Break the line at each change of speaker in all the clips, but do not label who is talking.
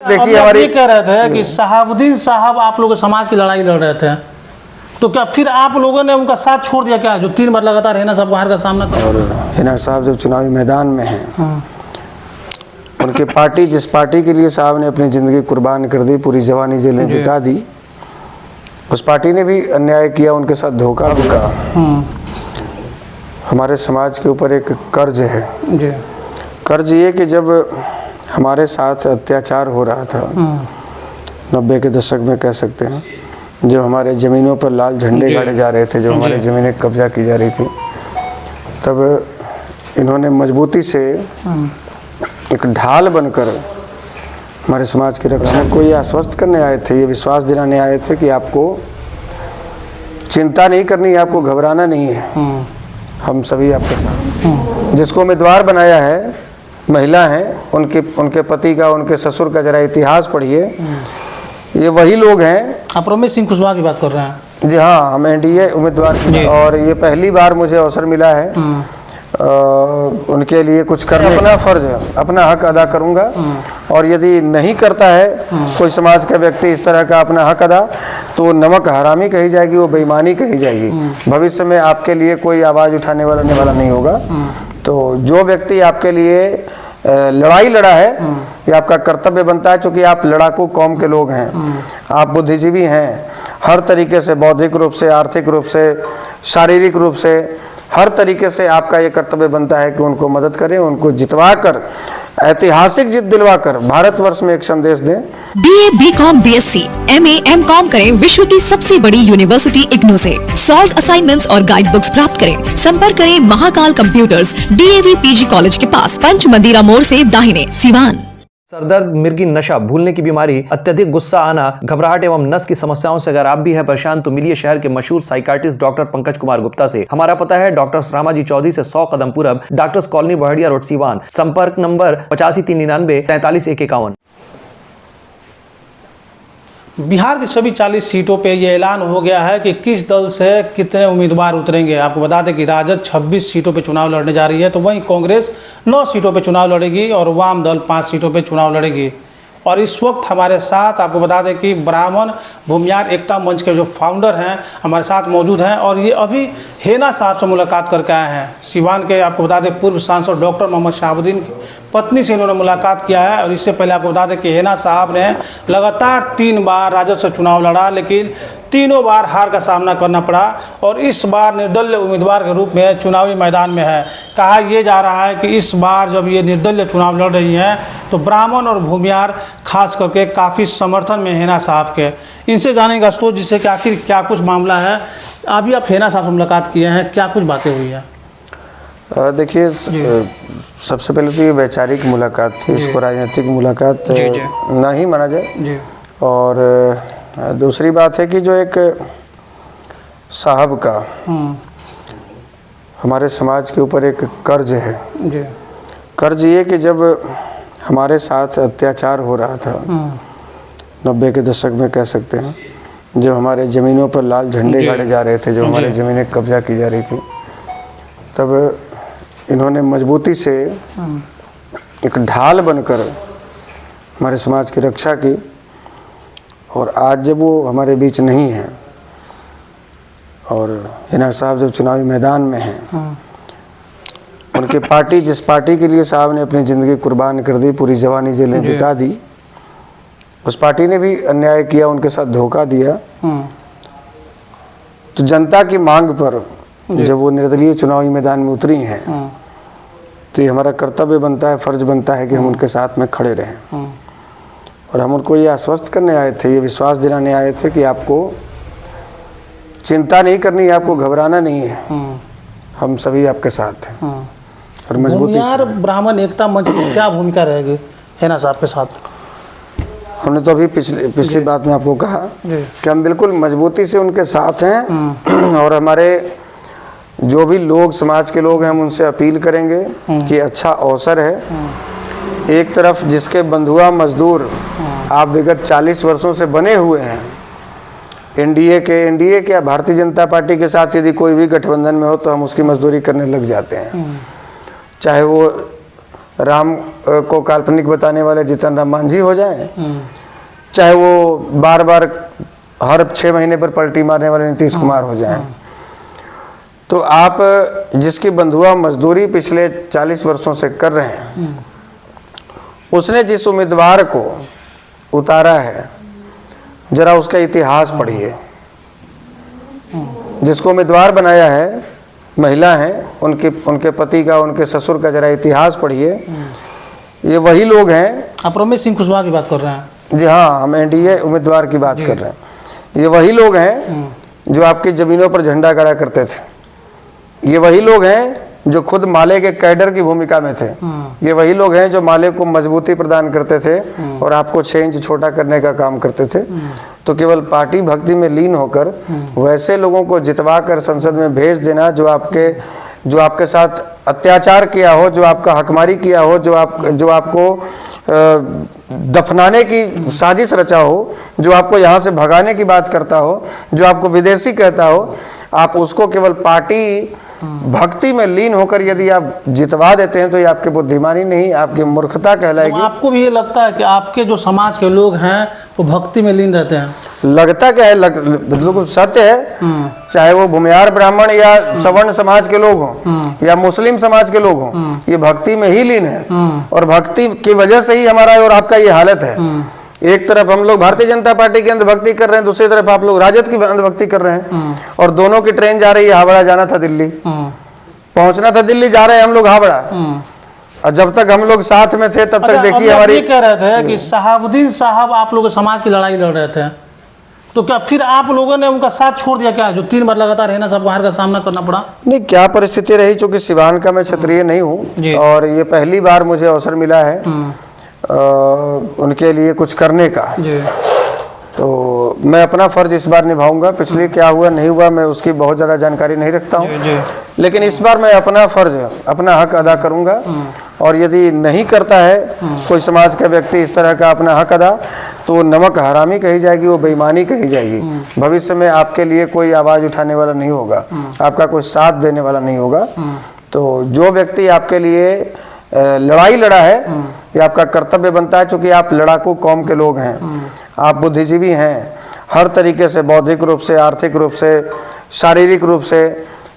देखिए हमारे
कह रहे थे कि शहाबुद्दीन साहब आप लोगों समाज की लड़ाई लड़ रहे थे, तो क्या फिर आप लोगों ने उनका साथ छोड़ दिया क्या, जो 3 बार लगातार हिना साहब बाहर का सामना कर?
और हिना साहब जब चुनावी मैदान में हैं,
हाँ।
उनकी पार्टी, जिस पार्टी के लिए साहब ने अपनी ज़िंदगी कुर्बान कर दी, पूरी जवानी जेलें बिता दी, उस पार्टी ने भी अन्याय किया, उनके साथ धोखा भी कहा। हमारे समाज के ऊपर एक कर्ज है
जी।
कर्ज ये कि जब हमारे साथ अत्याचार हो रहा था 90 के दशक में कह सकते हैं, जब हमारे ज़मीनों पर लाल झंडे गाड़े जा रहे थे, जो हमारी ज़मीनें कब्जा की जा रही थी, तब इन्होंने मजबूती से एक ढाल बनकर हमारे समाज की रक्षा को ये आश्वस्त करने आए थे, ये विश्वास दिलाने आए थे कि आपको चिंता नहीं करनी है, आपको घबराना नहीं है, हम सभी आपके साथ। जिसको उम्मीदवार बनाया है महिला हैं, उनके पति का, उनके ससुर का जरा इतिहास पढ़िए। ये वही लोग हैं।
आप रमेश सिंह कुशवाहा की बात कर रहे हैं?
जी हाँ, हम एनडीए उम्मीदवार, और ये पहली बार मुझे अवसर मिला है उनके लिए कुछ करने। अपना फर्ज है, अपना हक अदा करूंगा, और यदि नहीं करता है कोई समाज का व्यक्ति इस तरह का अपना हक अदा, तो नमक हरामी कही जाएगी, वो बेईमानी कही जाएगी। भविष्य में आपके लिए कोई आवाज़ उठाने वाला नहीं होगा। तो जो व्यक्ति आपके लिए लड़ाई लड़ा है, ये आपका कर्तव्य बनता है, क्योंकि आप लड़ाकू कौम के लोग हैं, आप बुद्धिजीवी हैं, हर तरीके से, बौद्धिक रूप से, आर्थिक रूप से, शारीरिक रूप से, हर तरीके से आपका ये कर्तव्य बनता है कि उनको मदद करें, उनको जितवा कर, ऐतिहासिक जीत दिलवा कर भारतवर्ष में एक संदेश दें।
BA, BCom, BSc, MA, MCom करें विश्व की सबसे बड़ी यूनिवर्सिटी इग्नू से। सॉल्व असाइनमेंट्स और गाइड बुक्स प्राप्त करें। संपर्क करें Mahakal computers, DAV PG college के पास, पंच मंदिरा मोड़ से दाहिने, सिवान।
सरदर्द, मिर्गी, नशा, भूलने की बीमारी, अत्यधिक गुस्सा आना, घबराहट एवं नस की समस्याओं से अगर आप भी हैं परेशान, तो मिलिए शहर के मशहूर साइकाट्रिस्ट डॉक्टर पंकज कुमार गुप्ता से। हमारा पता है डॉक्टर रामाजी चौधरी से 100 कदम पूरब, doctors colony, Bahadiya road, Siwan. संपर्क नंबर 85 399 43 151।
बिहार की सभी 40 सीटों पे ये ऐलान हो गया है कि किस दल से कितने उम्मीदवार उतरेंगे। आपको बता दें कि राजद 26 सीटों पे चुनाव लड़ने जा रही है, तो वहीं कांग्रेस 9 सीटों पे चुनाव लड़ेगी और वाम दल 5 सीटों पे चुनाव लड़ेगी। और इस वक्त हमारे साथ आपको बता दें कि ब्राह्मण भूमियार एकता मंच के जो फाउंडर हैं हमारे साथ मौजूद हैं, और ये अभी हिना साहब से मुलाकात करके आए हैं। सिवान के आपको बता दें पूर्व सांसद डॉक्टर मोहम्मद शहाबुद्दीन की पत्नी से इन्होंने मुलाकात किया है। और इससे पहले आपको बता दें कि हिना साहब ने लगातार 3 बार राजद से चुनाव लड़ा, लेकिन तीनों बार हार का सामना करना पड़ा, और इस बार निर्दलीय उम्मीदवार के रूप में चुनावी मैदान में है। कहा यह जा रहा है कि इस बार जब ये निर्दलीय चुनाव लड़ रही हैं, तो ब्राह्मण और भूमियार खास करके काफ़ी समर्थन में हिना साहब के। इनसे जानेगा सोच जिससे कि आखिर क्या कुछ मामला है। अभी आप हिना साहब से मुलाकात किए हैं, क्या कुछ बातें हुई है?
देखिए, सबसे पहले तो ये वैचारिक मुलाकात थी, इसको राजनीतिक मुलाकात ना ही माना जाए। और दूसरी बात है कि जो एक साहब का हमारे समाज के ऊपर एक कर्ज है कर्ज ये कि जब हमारे साथ अत्याचार हो रहा था 90 के दशक में कह सकते हैं, जब हमारे ज़मीनों पर लाल झंडे गाड़े जा रहे थे, जो हमारी ज़मीनें कब्जा की जा रही थी, तब इन्होंने मजबूती से एक ढाल बनकर हमारे समाज की रक्षा की। और आज जब वो हमारे बीच नहीं है, और हिना साहब जब चुनावी मैदान में हैं, उनकी पार्टी, जिस पार्टी के लिए साहब ने अपनी ज़िंदगी कुर्बान कर दी, पूरी जवानी जेलें बिता दी, उस पार्टी ने भी अन्याय किया, उनके साथ धोखा दिया। तो जनता की मांग पर जब वो निर्दलीय चुनावी मैदान में उतरी हैं, तो ये हमारा कर्तव्य बनता है, फर्ज बनता है कि हम उनके साथ में खड़े रहें। और हम उनको ये आश्वस्त करने आए थे, ये विश्वास दिलाने आए थे कि आपको चिंता नहीं करनी है, आपको घबराना नहीं है, हम सभी आपके साथ हैं। और मजबूती से
ब्राह्मण एकता मंच की क्या भूमिका रहेगी हिना साहब के साथ?
हमने तो अभी पिछली बात में आपको कहा कि हम बिल्कुल मजबूती से उनके साथ हैं। और हमारे जो भी लोग, समाज के लोग हैं, हम उनसे अपील करेंगे कि अच्छा अवसर है। एक तरफ जिसके बंधुआ मजदूर आप विगत 40 वर्षों से बने हुए हैं, एनडीए के या भारतीय जनता पार्टी के साथ यदि कोई भी गठबंधन में हो, तो हम उसकी मजदूरी करने लग जाते हैं। चाहे वो राम को काल्पनिक बताने वाले जीतन राम मांझी हो जाएं, चाहे वो बार बार हर 6 महीने पर पलटी मारने वाले नीतीश कुमार हो जाएं। तो आप जिसकी बंधुआ मजदूरी पिछले 40 वर्षों से कर रहे हैं, उसने जिस उम्मीदवार को उतारा है, जरा उसका इतिहास पढ़िए। जिसको उम्मीदवार बनाया है, महिला हैं, उनके पति का, उनके ससुर का जरा इतिहास पढ़िए। ये वही लोग हैं।
आप रमेश सिंह कुशवाहा की बात कर रहे हैं?
जी हाँ, हम एनडीए उम्मीदवार की बात कर रहे हैं। ये वही लोग हैं जो आपकी जमीनों पर झंडा गाड़ा करते थे। ये वही लोग हैं जो खुद माले के कैडर की भूमिका में थे। ये वही लोग हैं जो माले को मजबूती प्रदान करते थे और आपको 6 इंच छोटा करने का काम करते थे। तो केवल पार्टी भक्ति में लीन होकर वैसे लोगों को जितवा कर संसद में भेज देना जो आपके साथ अत्याचार किया हो, जो आपका हकमारी किया हो, जो आपको दफनाने की साजिश रचा हो, जो आपको यहाँ से भगाने की बात करता हो, जो आपको विदेशी कहता हो, आप उसको केवल पार्टी भक्ति में लीन होकर यदि आप जितवा देते हैं तो ये आपकी बुद्धिमानी नहीं, आपकी मूर्खता कहलाएगी।
तो आपको भी ये लगता है कि आपके जो समाज के लोग हैं वो भक्ति में लीन रहते हैं?
लगता क्या है, बिल्कुल सत्य है। चाहे वो भूमिहार ब्राह्मण या सवर्ण समाज के लोग हों या मुस्लिम समाज के लोग हों, ये भक्ति में ही लीन है। और भक्ति की वजह से ही हमारा और आपका ये हालत है। एक तरफ हम लोग भारतीय जनता पार्टी की अंधभक्ति कर रहे हैं, दूसरी तरफ आप लोग राजद की अंधभक्ति कर रहे हैं। और दोनों की ट्रेन जा रही है, हावड़ा जाना था दिल्ली, पहुंचना था दिल्ली, जा रहे हैं हम लोग हावड़ा। और जब तक हम लोग साथ में थे तब तक देखिए हमारी।
ये कह रहे थे कि शहाबुद्दीन साहब आप लोग समाज की लड़ाई लड़ रहे थे, तो क्या फिर आप लोगों ने उनका साथ छोड़ दिया क्या, जो 3 बार लगातार है ना सब हार का सामना करना पड़ा?
नहीं, क्या परिस्थिति रही, चूंकि सिवान का मैं क्षत्रिय नहीं हूँ और ये पहली बार मुझे अवसर मिला है उनके लिए कुछ करने का। तो मैं अपना फर्ज इस बार निभाऊंगा। पिछले क्या हुआ नहीं हुआ मैं उसकी बहुत ज़्यादा जानकारी नहीं रखता हूँ, लेकिन इस बार मैं अपना फर्ज, अपना हक अदा करूंगा। और यदि नहीं करता है कोई समाज का व्यक्ति इस तरह का अपना हक अदा, तो नमक हरामी कही जाएगी, वो बेईमानी कही जाएगी। भविष्य में आपके लिए कोई आवाज़ उठाने वाला नहीं होगा, आपका कोई साथ देने वाला नहीं होगा। तो जो व्यक्ति आपके लिए लड़ाई लड़ा है, ये आपका कर्तव्य बनता है, क्योंकि आप लड़ाकू कौम के लोग हैं, आप बुद्धिजीवी हैं। हर तरीके से, बौद्धिक रूप से, आर्थिक रूप से, शारीरिक रूप से,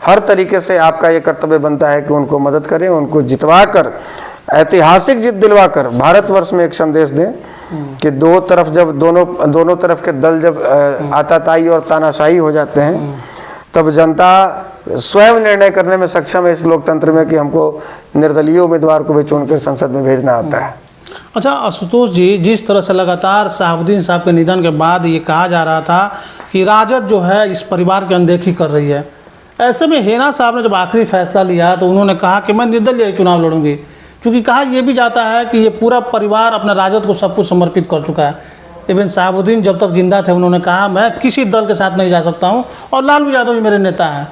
हर तरीके से आपका ये कर्तव्य बनता है कि उनको मदद करें, उनको जितवा कर, ऐतिहासिक जीत दिलवा कर भारतवर्ष में एक संदेश दें कि दोनों तरफ के दल जब आताताई और तानाशाही हो जाते हैं, तब जनता स्वयं निर्णय करने में सक्षम है इस लोकतंत्र में कि हमको निर्दलीय उम्मीदवार को भी चुनकर संसद में भेजना आता है।
अच्छा आशुतोष जी, जिस तरह से लगातार शहाबुद्दीन साहब के निधन के बाद ये कहा जा रहा था कि राजद जो है इस परिवार की अनदेखी कर रही है, ऐसे में हेना साहब ने जब आखिरी फैसला लिया तो उन्होंने कहा कि मैं निर्दलीय चुनाव लड़ूंगी, क्योंकि कहा यह भी जाता है कि ये पूरा परिवार अपना राजद को सब कुछ समर्पित कर चुका है। इवन शहाबुद्दीन जब तक जिंदा थे उन्होंने कहा मैं किसी दल के साथ नहीं जा सकता हूँ और लालू यादव जी मेरे नेता हैं।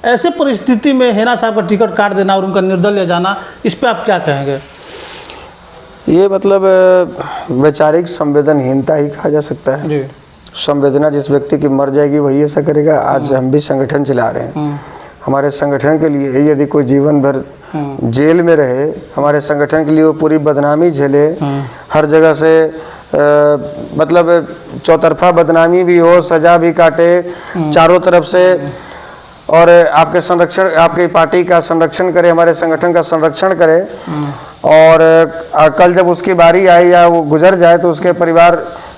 ऐसे परिस्थिति में हेना साहब का टिकट काट देना और उनका निर्दलीय जाना, इस पर आप क्या कहेंगे?
ये मतलब वैचारिक संवेदनहीनता ही कहा जा सकता है जी। संवेदना जिस व्यक्ति की मर जाएगी वही ऐसा करेगा। आज हम भी संगठन चला रहे हैं, हमारे संगठन के लिए यदि कोई जीवन भर जेल में रहे, हमारे संगठन के लिए वो पूरी बदनामी झेले, हर जगह से मतलब चौतरफा बदनामी भी हो, सजा भी काटे चारों तरफ से, और आपके संरक्षण, आपकी पार्टी का संरक्षण करे, हमारे संगठन का संरक्षण करे, और कल जब उसकी बारी आए या वो गुजर जाए तो उसके परिवार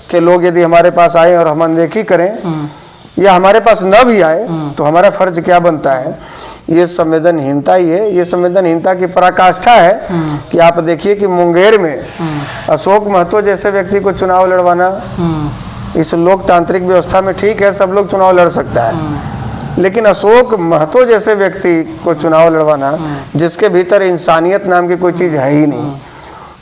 के लोग यदि हमारे पास आए और हम अनदेखी करें या हमारे पास न भी आए तो हमारा फर्ज क्या बनता है? ये संवेदनहीनता ही है। ये संवेदनहीनता की पराकाष्ठा है कि आप देखिए कि मुंगेर में अशोक महतो जैसे व्यक्ति को चुनाव लड़वाना, इस लोकतांत्रिक व्यवस्था में ठीक है सब लोग चुनाव लड़ सकता है, लेकिन अशोक महतो जैसे व्यक्ति को चुनाव लड़वाना जिसके भीतर इंसानियत नाम की कोई चीज़ है ही नहीं।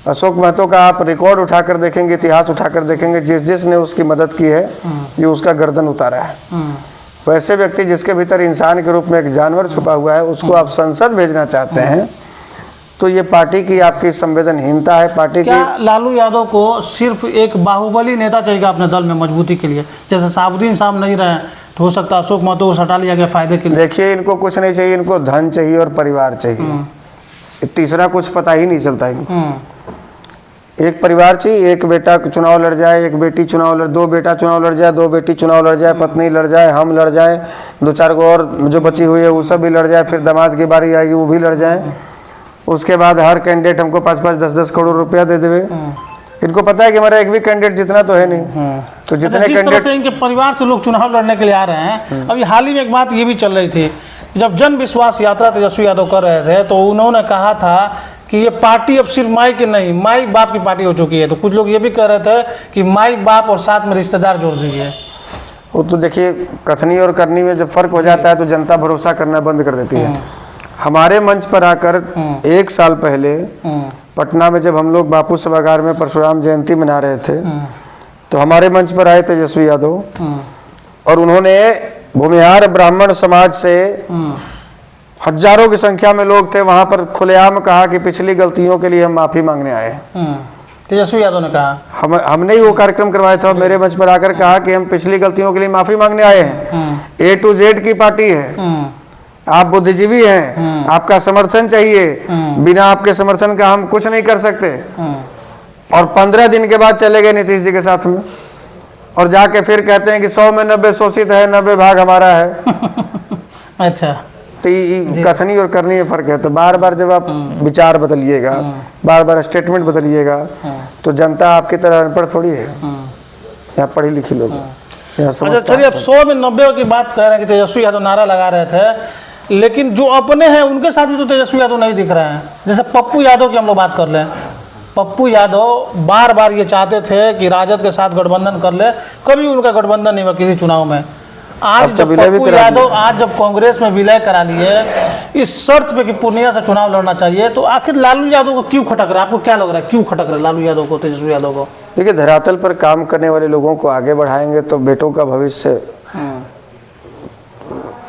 अशोक महतो का आप रिकॉर्ड उठाकर देखेंगे, इतिहास उठाकर देखेंगे, जिसने उसकी मदद की है ये उसका गर्दन उतारा है। वैसे व्यक्ति जिसके भीतर इंसान के रूप में एक जानवर छुपा हुआ है, उसको आप संसद भेजना चाहते हैं, तो ये पार्टी की आपकी संवेदनहीनता है। पार्टी
क्या लालू यादव को सिर्फ एक बाहुबली नेता चाहिए अपने दल में मजबूती के लिए? जैसे शहाबुद्दीन साहब नहीं रहे तो हो सकता अशोक महतो को हटा लिया गया फायदे के लिए।
देखिए, इनको कुछ नहीं चाहिए, इनको धन चाहिए और परिवार चाहिए। तीसरा कुछ पता ही नहीं चलता इनको। एक परिवार चाहिए, एक बेटा चुनाव लड़ जाए, एक बेटी चुनाव लड़, 2 बेटा चुनाव लड़ जाए, 2 बेटी चुनाव लड़ जाए, पत्नी लड़ जाए, हम लड़ जाए, 2-4 को और जो बची हुई है वो सब भी लड़ जाए, फिर दामाद की बारी आएगी वो भी लड़ जाए। उसके बाद हर कैंडिडेट हमको 5-5, 10-10 करोड़ रुपया दे देवे। इनको पता है कि हमारा एक भी कैंडिडेट जितना तो है नहीं। तो जितने
जिस तरह
कैंडिडेट
से इनके परिवार से लोग चुनाव लड़ने के लिए आ रहे हैं, अभी हाल ही में एक बात ये भी चल रही थी, जब जन विश्वास यात्रा तेजस्वी यादव कर रहे थे तो उन्होंने कहा था कि ये पार्टी अब सिर्फ माई की नहीं, माई बाप की पार्टी हो चुकी है। तो कुछ लोग ये भी कह रहे थे कि माई बाप और साथ में रिश्तेदार जोड़ दीजिए।
वो तो देखिए, कथनी और करनी में जब फर्क हो जाता है तो जनता भरोसा करना बंद कर देती है। हमारे मंच पर आकर 1 साल पहले पटना में जब हम लोग बापू सभागार में परशुराम जयंती मना रहे थे तो हमारे मंच पर आए तेजस्वी यादव और उन्होंने भूमिहार ब्राह्मण समाज से हजारों की संख्या में लोग थे वहां पर खुलेआम कहा कि पिछली गलतियों के लिए हम माफी मांगने आए हैं।
तेजस्वी यादव ने कहा,
हमने ही वो कार्यक्रम करवाया था, मेरे मंच पर आकर कहा कि हम पिछली गलतियों के लिए माफी मांगने आए हैं। A to Z की पार्टी है, आप बुद्धिजीवी हैं, आपका समर्थन चाहिए, बिना आपके समर्थन का हम कुछ नहीं कर सकते। और 15 दिन के बाद चले गए नीतीश जी के साथ में और जाके फिर कहते हैं कि 100 में 90 शोषित है, 90 भाग हमारा है।
अच्छा,
तो ये कथनी और करनी में फर्क है। तो बार बार जब आप विचार बदलिएगा, बार बार स्टेटमेंट बदलिएगा तो जनता आपकी तरह अनपढ़ थोड़ी है, यहाँ पढ़ी लिखी लोग।
अच्छा चलिए, अब 100 में 90 की बात कह रहे हैं कि तेजस्वी यादव नारा लगा रहे थे, लेकिन जो अपने हैं उनके साथ भी तो तेजस्वी यादव नहीं दिख रहे हैं। जैसे पप्पू यादव की हम लोग बात कर लें, पप्पू यादव बार बार ये चाहते थे कि राजद के साथ गठबंधन कर ले, कभी उनका गठबंधन नहीं हुआ किसी चुनाव में। आज जब पप्पू यादव आज जब कांग्रेस में विलय करा लिए इस शर्त पे कि पूर्णिया से चुनाव लड़ना चाहिए, तो आखिर लालू यादव को क्यों खटक रहा है? आपको क्या लग रहा है, क्यों खटक रहा है लालू यादव को, तेजस्वी यादव को?
देखिए, धरातल पर काम करने वाले लोगों को आगे बढ़ाएंगे तो बेटों का भविष्य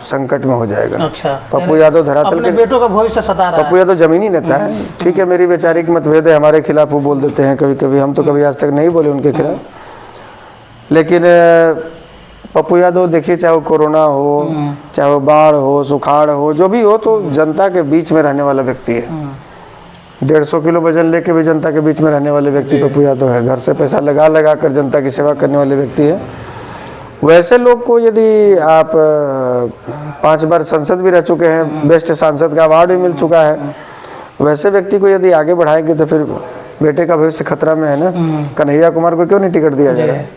संकट में हो जाएगा।
अच्छा,
पप्पू यादव धरातल के
बेटों का भविष्य सता रहा है।
पप्पू यादव जमीनी नेता है, ठीक है, मेरी वैचारिक मतभेद है, हमारे खिलाफ वो बोल देते हैं कभी कभी, हम तो कभी आज तक नहीं बोले उनके खिलाफ। लेकिन पप्पू यादव देखिए, चाहे वो कोरोना हो, चाहे वो बाढ़ हो, सुखाड़ हो, जो भी हो, तो जनता के बीच में रहने वाला व्यक्ति है। 150 किलो वजन लेके भी जनता के बीच में रहने वाले व्यक्ति पप्पू यादव है। घर से पैसा लगा लगा कर जनता की सेवा करने वाले व्यक्ति है। वैसे लोग को यदि आप 5 बार संसद भी रह चुके हैं, बेस्ट सांसद का अवार्ड भी मिल चुका है, वैसे व्यक्ति को यदि आगे बढ़ाएंगे तो फिर बेटे का भविष्य खतरा में है ना। कन्हैया कुमार को क्यों नहीं टिकट दिया जा रहा है?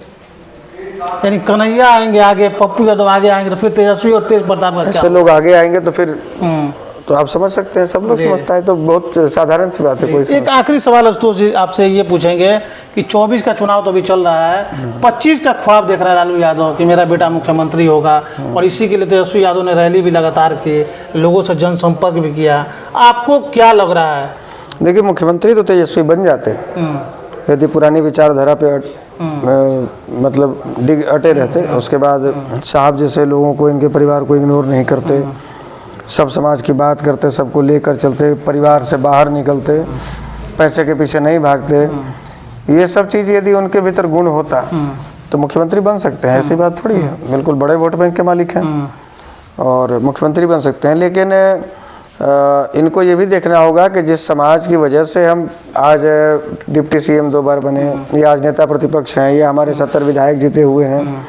यानी कन्हैया आएंगे आगे, पप्पू यादव आगे आएंगे तो फिर तेजस्वी और तेज प्रताप
ऐसे लोग आगे आएंगे तो फिर तो आप समझ सकते हैं, सब लोग समझता है, तो बहुत साधारण सी बात है। कोई
एक आखिरी सवाल आशुतोष जी आपसे ये पूछेंगे कि 24 का चुनाव तो अभी चल रहा है, 25 का ख्वाब देख रहा है लालू यादव कि मेरा बेटा मुख्यमंत्री होगा, और इसी के लिए तेजस्वी यादव ने रैली भी लगातार की, लोगों से जनसंपर्क भी किया। आपको क्या लग रहा है?
देखिए, मुख्यमंत्री तो तेजस्वी बन जाते यदि पुरानी विचारधारा पे मतलब अटे रहते। उसके बाद साहब जैसे लोगों को, इनके परिवार को इग्नोर नहीं करते, सब समाज की बात करते, सबको लेकर चलते, परिवार से बाहर निकलते, पैसे के पीछे नहीं भागते। ये सब चीज़ यदि उनके भीतर गुण होता तो मुख्यमंत्री बन सकते हैं, ऐसी बात थोड़ी है। बिल्कुल बड़े वोट बैंक के मालिक हैं और मुख्यमंत्री बन सकते हैं। लेकिन इनको ये भी देखना होगा कि जिस समाज की वजह से हम आज डिप्टी CM 2 बार बने, या आज नेता प्रतिपक्ष हैं, या हमारे 70 विधायक जीते हुए हैं,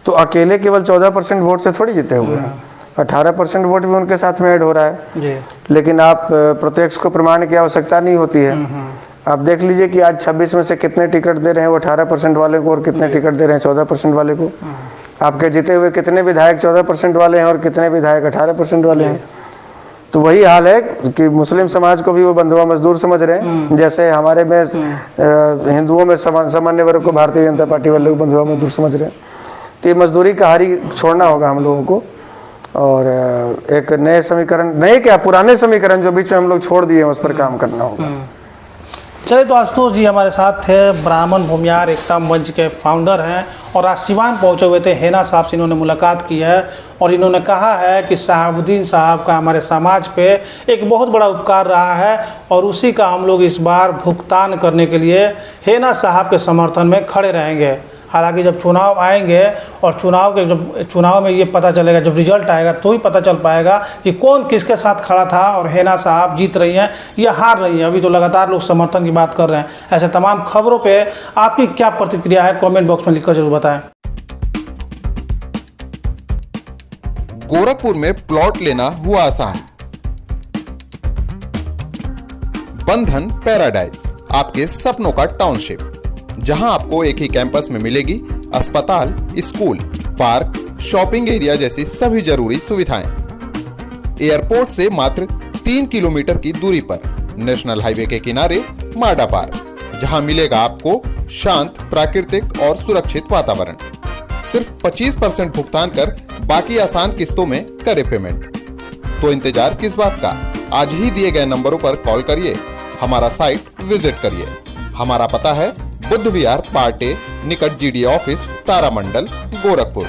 तो अकेले केवल 14% वोट से थोड़ी जीते हुए हैं, 18% वोट भी उनके साथ में ऐड हो रहा है जी। लेकिन आप प्रत्यक्ष को प्रमाण की आवश्यकता नहीं होती है। आप देख लीजिए कि आज 26 में से कितने टिकट दे रहे हैं वो 18% वाले को, और कितने टिकट दे रहे हैं 14% वाले को। आपके जीते हुए कितने विधायक 14% वाले हैं और कितने विधायक 18% वाले हैं। तो वही हाल है कि मुस्लिम समाज को भी वो बंधुआ मजदूर समझ रहे हैं, जैसे हमारे में हिंदुओं में सामान्य वर्ग को भारतीय जनता पार्टी वाले बंधुआ मजदूर समझ रहे हैं। तो ये मजदूरी कहानी छोड़ना होगा हम लोगों को, और एक नए समीकरण, नए क्या पुराने समीकरण जो बीच में हम लोग छोड़ दिए हैं, उस पर काम करना होगा।
चलिए, तो आशुतोष जी हमारे साथ थे, ब्राह्मण भूमिहार एकता मंच के फाउंडर हैं और आज सिवान पहुंचे हुए थे। हेना साहब से इन्होंने मुलाकात की है और इन्होंने कहा है कि शहाबुद्दीन साहब का हमारे समाज पे एक बहुत बड़ा उपकार रहा है और उसी का हम लोग इस बार भुगतान करने के लिए हेना साहब के समर्थन में खड़े रहेंगे। हालांकि जब चुनाव आएंगे और चुनाव में ये पता चलेगा, जब रिजल्ट आएगा तो ही पता चल पाएगा कि कौन किसके साथ खड़ा था और हेना साहब जीत रही हैं या हार रही हैं। अभी तो लगातार लोग समर्थन की बात कर रहे हैं। ऐसे तमाम खबरों पे आपकी क्या प्रतिक्रिया है, कमेंट बॉक्स में लिखकर जरूर बताएं।
गोरखपुर में प्लॉट लेना हुआ आसान। बंधन पैराडाइज, आपके सपनों का टाउनशिप, जहां आपको एक ही कैंपस में मिलेगी अस्पताल, स्कूल, पार्क, शॉपिंग एरिया जैसी सभी जरूरी सुविधाएं। एयरपोर्ट से मात्र 3 किलोमीटर की दूरी पर नेशनल हाईवे के किनारे माडा पार्क, जहां मिलेगा आपको शांत, प्राकृतिक और सुरक्षित वातावरण। सिर्फ 25% भुगतान कर बाकी आसान किस्तों में करे पेमेंट। तो इंतजार किस बात का, आज ही दिए गए नंबरों पर कॉल करिए, हमारा साइट विजिट करिए। हमारा पता है बुद्ध विहार पार्टे निकट GDA ऑफिस, तारामंडल, गोरखपुर।